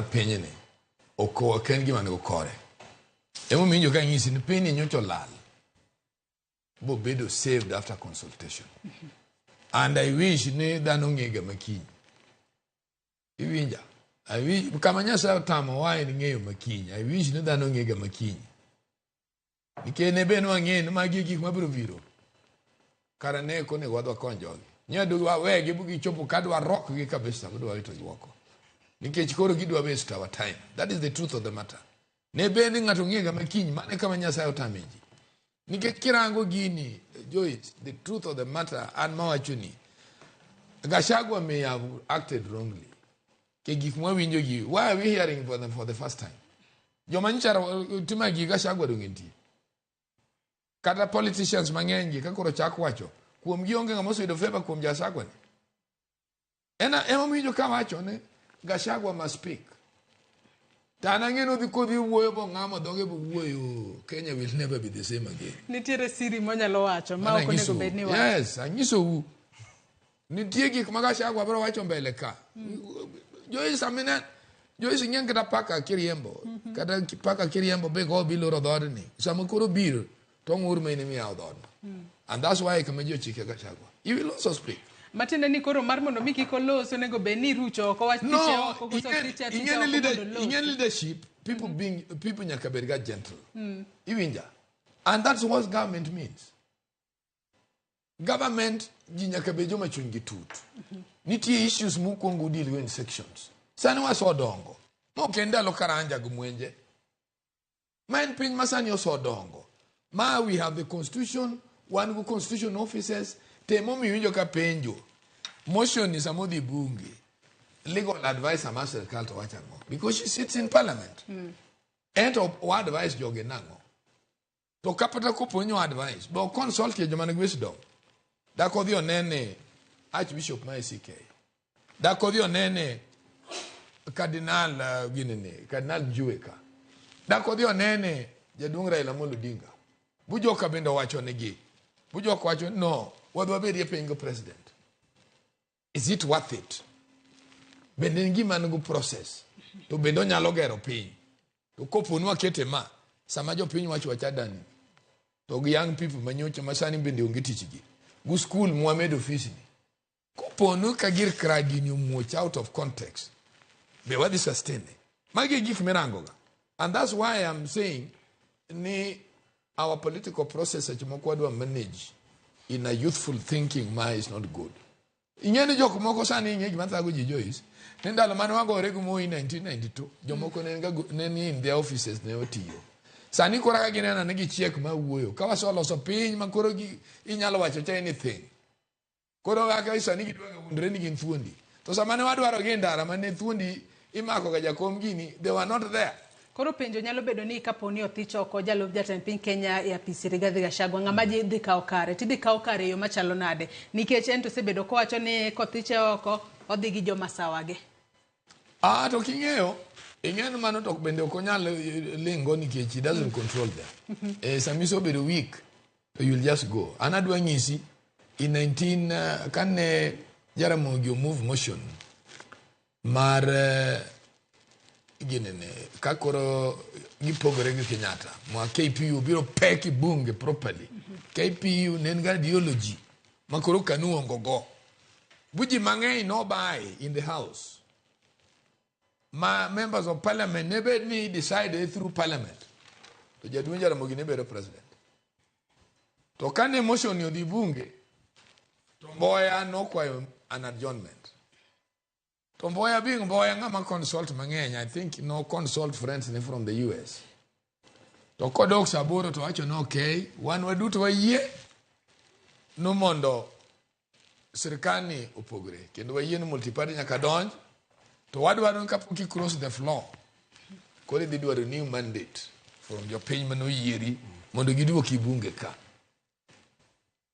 penyene oko ken gima ne okore emo minjo ka ngisi ni piny nyocho lal bo bedo saved after consultation and I wish ni dhano ng'ega makiny iwinja I wish kama Nyasaye otamo wae ni ng'eyo makiny I wish ni dhano ng'ega makiny nikech ne ben wang'e ni magi gik mabiro biro kara ne kone wadwa konjogi nyadu wawegi bugi chopo kadwa rock gi kabisa budwa ito yuoko nikech koro gidwa waste our time. That is the truth of the matter. Ne bende ng'ato ng'ega makiny mane kama Nyasaye otameji nikech kirango gini Joyce, the truth of the matter and mawacho ni Gachagua may have acted wrongly ke gik mwawinjo gi why are we hearing for them for the first time joma nchara tima gi Gachagua dongenti kata politicians mang'eny gi kakoro chak wacho kuom gi onge ng'ama osedo favor kuom Gachagua ni ema winjo kama wacho ne Gachagua must speak. Tana ngeno dhi kodhi wuoyo bo ng'amo dhoge bo wuoyo Kenya will never be the same again. Nitiere siri monyalo wacho ma ok onego bed ni wacho. Yes, anyiso u. Nitie gik ma Gachagua bro wacho mbeleka. Joyce amina Joyce ng'en kata paka kiriembo. Kata paka kiriembo be go biloro dhodni. Sama koro biro to ng'ur mene mi yaw dhodno. And that's why kama jo chike Gachagua. He will also speak. Matinde ni koro mar mondo miki kolos onego be ni rucho oko wach tiche oko koso tiche in leadership people nyaka bed ga gentle iwinja and that's what government means government ji nyaka be joma chuny gi tut nitie issues mukwongo deal with sections sani waso dongo mo kenda lo karanja gumwenje main piny masani oso dongo ma we have the constitution one go constitution officers temo miwinjo ka penjo motion is amodi bunge legal advice ama serikal to wacha ngo because she sits in parliament and what advice joge nango to kapata ko ponyo advice bo consult ye joma ne wisdom da ko dio nene archbishop ma CK da ko dio nene cardinal cardinal Jueka da ko dio nene jaduong Raila Amolo Odinga bujoka bende wacho negi bujoka wacho no wadwa bedie pengo president. Is it worth it? Bende ngima ngu process. To bendo nyalo gero piny. To kopo nwa kete ma sama jo piny wacho wachadani. To young people manyocha masani bende onge tichigi. Gu school Muhammad office ni. Kopo nu kagir kradi ni much out of context. Be wadi sustain. Magi gik mirangoga. And that's why I'm saying ni our political process achimokwadwa manage in a youthful thinking ma is not good. Inyene jok moko sani ng'e gima thago ji Joyce. Ndalo mane wagore gu Moi 1992, jomoko ne ni in their offices ne otiyo. Sani kora ka ginena ne gichiek ma wuoyo. Ka wasoloso piny ma koro inyalo wacho cha anything. Koro ga sani gidwa wundre ni gin thuondi. To sama ne wadwaro gi ndara mane thuondi imako ga jakom gini, they were not there. Koro penjo nyalo bedo ni kaponi othicho oko jalo jatend piny Kenya ya PC Rigathi Gachagua ng'ama ji dhi kawo kare tidhi kawo kare yo machalo nade nikech en to sebedo ko wacho ni kothiche oko odhi gi joma sawage to king'eyo ing'eno mano to bende ok onyal lingo nikech he doesn't control them samiso bedo weak so you'll just go anadwa nyisi in 19 kane Ramogi move motion mar ginene kakoro gipogore gi Kenyatta ma KPU biro peki bunge properly KPU nenga ideology makoro kanu ongogo buji mang'eny no buy in the house ma members of parliament never ni decide through parliament to jaduong Ramogi ne bedo president to kane motion yo di bunge to Mboya no kwayo an adjournment to Mboya being Mboya ngama consult mang'eny I think no consult friends from the US to kodok saboro to wacho no okay wan waduto wayie no mondo sirkani opogre kendo wayie no multiparty nyaka donj to wadwaro kapok cross the floor kore dhi dwaro new mandate from your piny mano yieri mondo giduoki bunge ka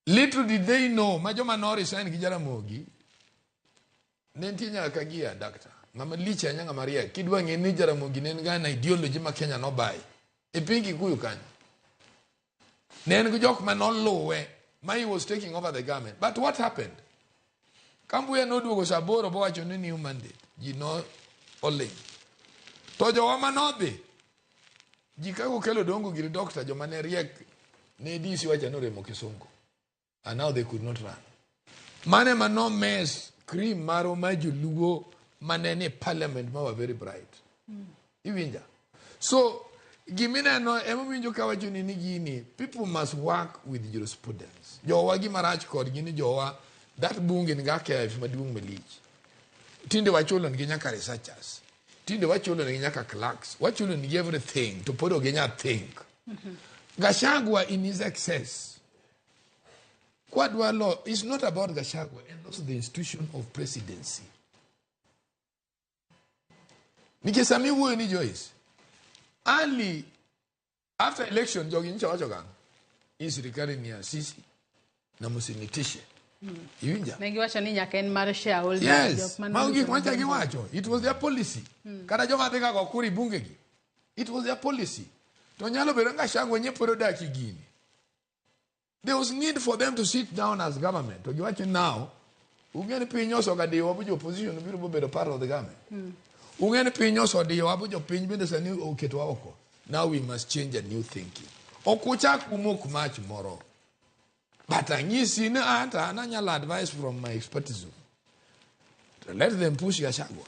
little did they know ma joma no resign gi Jaramogi nenti nyaka gia doctor ngama licha nyanga Maria kidwa ng'e ni Jaramogi nen ga na ideology ma Kenya no bai e pingi kuyu kanyo nen go jok ma no luwe ma he was taking over the government but what happened Kambuya no duogo saboro bo wacho ni new mandate you know only To jowa manodhi ji ka okelo dongo gir doctor joma ne riek ne DC wacha no remo Kisungu, and now they could not run. Mane mano mess cream maro majuluo manene parliament ma were very bright. Iwinja. So gimina no emowinjo ka wacho ni gini people must work with jurisprudence. Jowa gimarach kod gini jowa that bunge nga kef maduong malich. Tinde wachulo ni nyaka researchers. Tinde wachulo ni nyaka clerks. Wachulo ni everything to put ogenya think. Gachagua in his excess. Kwadwa law is not about Gachagua and also the institution of presidency. Nikesami wo ni Joyce. Early after election jogi ncha wachogang. Is recurring near Sisi na musinitishe. Iwinja. Nengi wacho ni nyaka en mar shareholder. Yes. Maugi kwanza giwacho. It was their policy. Kada joma thika kwa kuri bunge gi. It was their policy. To nyalo bedo Gachagua nyeporo daki gini. There was need for them to sit down as government. To giwacho now, ungeni pinyo so gadi wabujo opposition biro bedo part of the government. Ungeni pinyo so di wabujo pinyo bende sani oketwa oko. Now we must change a new thinking. Okucha kumok much moro. But anyisi na anta ananyala advice from my expertise. Let them push Gachagua.